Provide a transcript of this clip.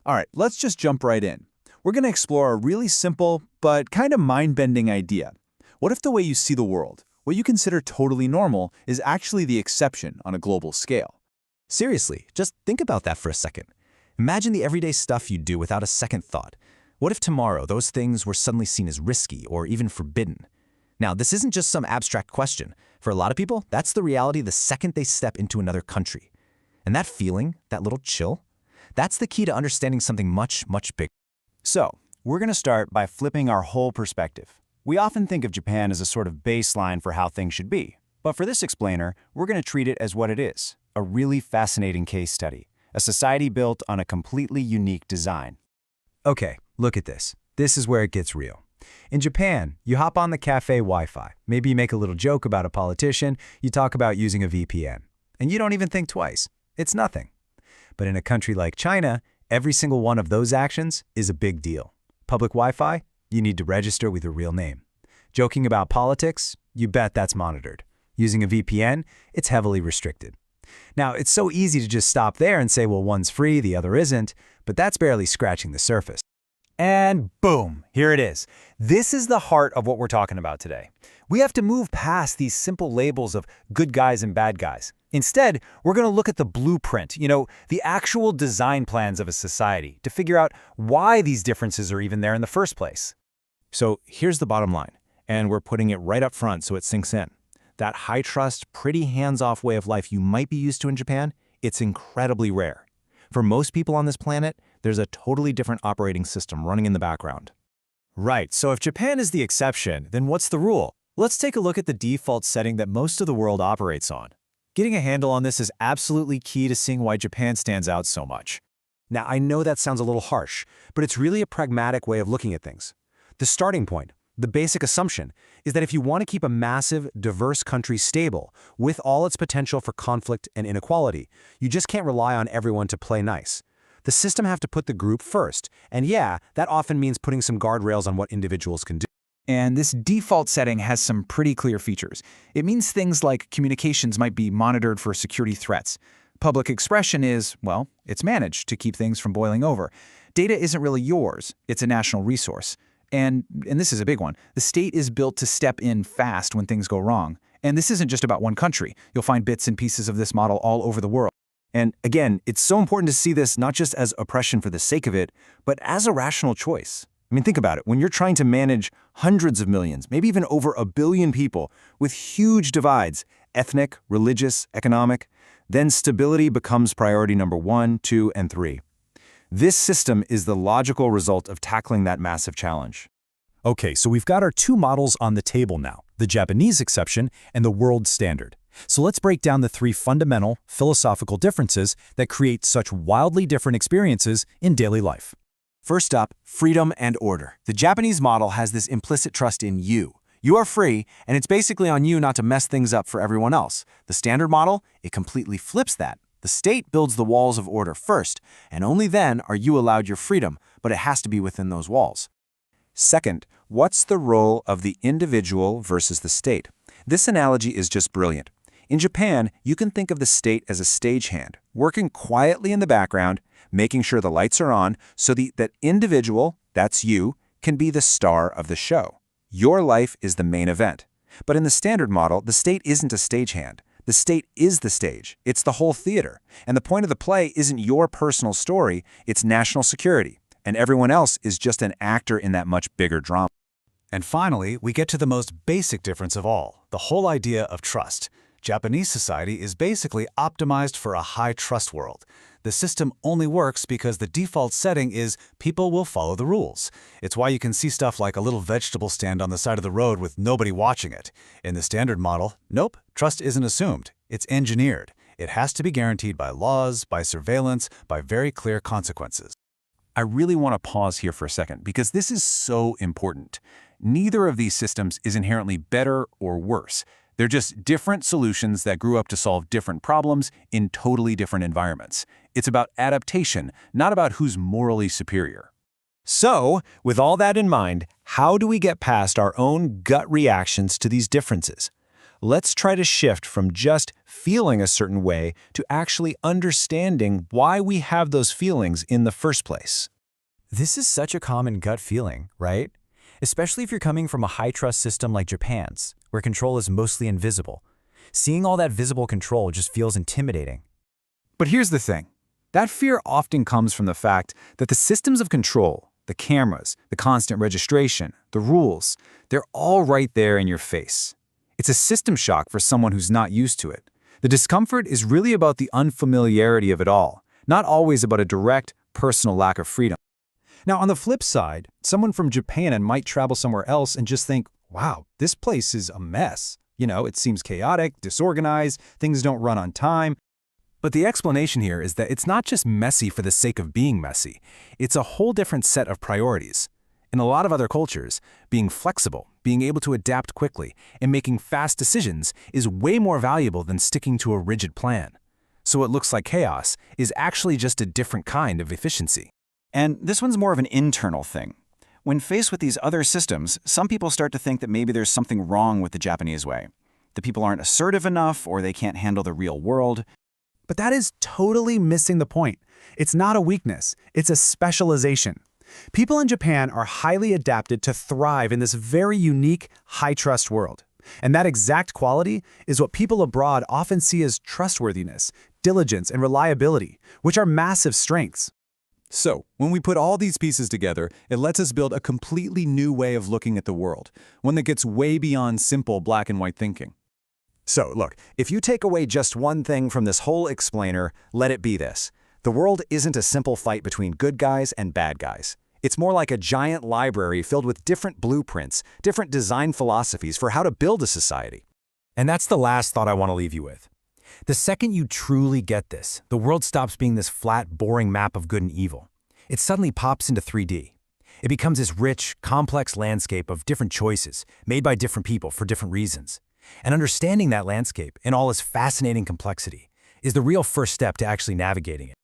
All right, let's just jump right in. We're going to explore a really simple but kind of mind-bending idea. What if the way you see the world, what you consider totally normal, is actually the exception on a global scale? Seriously, just think about that for a second. Imagine the everyday stuff you do without a second thought. What if tomorrow those things were suddenly seen as risky or even forbidden? Now, this isn't just some abstract question. For a lot of people, that's the reality the second they step into another country. And that feeling, that little chill, that's the key to understanding something much, much bigger. So, we're going to start by flipping our whole perspective. We often think of Japan as a sort of baseline for how things should be. But for this explainer, we're going to treat it as what it is, a really fascinating case study, a society built on a completely unique design. Okay, look at this. This is where it gets real. In Japan, you hop on the cafe Wi-Fi. Maybe you make a little joke about a politician, you talk about using a VPN. And you don't even think twice. It's nothing. But in a country like China, every single one of those actions is a big deal. Public Wi-Fi, you need to register with your real name. Joking about politics, you bet that's monitored. Using a VPN, it's heavily restricted. Now, it's so easy to just stop there and say, well, one's free, the other isn't, but that's barely scratching the surface. And boom, here it is. This is the heart of what we're talking about today. We have to move past these simple labels of good guys and bad guys. Instead, we're going to look at the blueprint, the actual design plans of a society to figure out why these differences are even there in the first place. So here's the bottom line, and we're putting it right up front so it sinks in. That high-trust, pretty hands-off way of life you might be used to in Japan, it's incredibly rare. For most people on this planet, there's a totally different operating system running in the background. Right, so if Japan is the exception, then what's the rule? Let's take a look at the default setting that most of the world operates on. Getting a handle on this is absolutely key to seeing why Japan stands out so much. Now, I know that sounds a little harsh, but it's really a pragmatic way of looking at things. The starting point, the basic assumption, is that if you want to keep a massive, diverse country stable, with all its potential for conflict and inequality, you just can't rely on everyone to play nice. The system have to put the group first, and yeah, that often means putting some guardrails on what individuals can do. And this default setting has some pretty clear features. It means things like communications might be monitored for security threats. Public expression is, well, it's managed to keep things from boiling over. Data isn't really yours, it's a national resource. And this is a big one, the state is built to step in fast when things go wrong. And this isn't just about one country. You'll find bits and pieces of this model all over the world. And again, it's so important to see this not just as oppression for the sake of it, but as a rational choice. I mean, think about it. When you're trying to manage hundreds of millions, maybe even over 1 billion people with huge divides, ethnic, religious, economic, then stability becomes priority number 1, 2, and 3. This system is the logical result of tackling that massive challenge. Okay, so we've got our two models on the table now, the Japanese exception and the world standard. So let's break down the three fundamental philosophical differences that create such wildly different experiences in daily life. First up, freedom and order. The Japanese model has this implicit trust in you. You are free, and it's basically on you not to mess things up for everyone else. The standard model, it completely flips that. The state builds the walls of order first, and only then are you allowed your freedom, but it has to be within those walls. Second, what's the role of the individual versus the state? This analogy is just brilliant. In Japan, you can think of the state as a stagehand, working quietly in the background, making sure the lights are on so that individual, that's you, can be the star of the show. Your life is the main event. But in the standard model, the state isn't a stagehand. The state is the stage. It's the whole theater. And the point of the play isn't your personal story, it's national security. And everyone else is just an actor in that much bigger drama. And finally, we get to the most basic difference of all, the whole idea of trust. Japanese society is basically optimized for a high-trust world. The system only works because the default setting is people will follow the rules. It's why you can see stuff like a little vegetable stand on the side of the road with nobody watching it. In the standard model, nope, trust isn't assumed. It's engineered. It has to be guaranteed by laws, by surveillance, by very clear consequences. I really want to pause here for a second because this is so important. Neither of these systems is inherently better or worse. They're just different solutions that grew up to solve different problems in totally different environments. It's about adaptation, not about who's morally superior. So, with all that in mind, how do we get past our own gut reactions to these differences? let's try to shift from just feeling a certain way to actually understanding why we have those feelings in the first place. This is such a common gut feeling, right? Especially if you're coming from a high-trust system like Japan's, where control is mostly invisible. Seeing all that visible control just feels intimidating. But here's the thing. That fear often comes from the fact that the systems of control, the cameras, the constant registration, the rules, they're all right there in your face. It's a system shock for someone who's not used to it. The discomfort is really about the unfamiliarity of it all, not always about a direct, personal lack of freedom. Now, on the flip side, someone from Japan might travel somewhere else and just think, wow, this place is a mess. You know, it seems chaotic, disorganized, things don't run on time. But the explanation here is that it's not just messy for the sake of being messy. It's a whole different set of priorities. In a lot of other cultures, being flexible, being able to adapt quickly, and making fast decisions is way more valuable than sticking to a rigid plan. So what looks like chaos is actually just a different kind of efficiency. And this one's more of an internal thing. When faced with these other systems, some people start to think that maybe there's something wrong with the Japanese way. The people aren't assertive enough, or they can't handle the real world. But that is totally missing the point. It's not a weakness, it's a specialization. People in Japan are highly adapted to thrive in this very unique, high-trust world. And that exact quality is what people abroad often see as trustworthiness, diligence, and reliability, which are massive strengths. So, when we put all these pieces together, it lets us build a completely new way of looking at the world, one that gets way beyond simple black and white thinking. So, look, if you take away just one thing from this whole explainer, let it be this. The world isn't a simple fight between good guys and bad guys. It's more like a giant library filled with different blueprints, different design philosophies for how to build a society. And that's the last thought I want to leave you with. The second you truly get this, the world stops being this flat, boring map of good and evil. It suddenly pops into 3D. It becomes this rich, complex landscape of different choices, made by different people for different reasons. And understanding that landscape in all its fascinating complexity is the real first step to actually navigating it.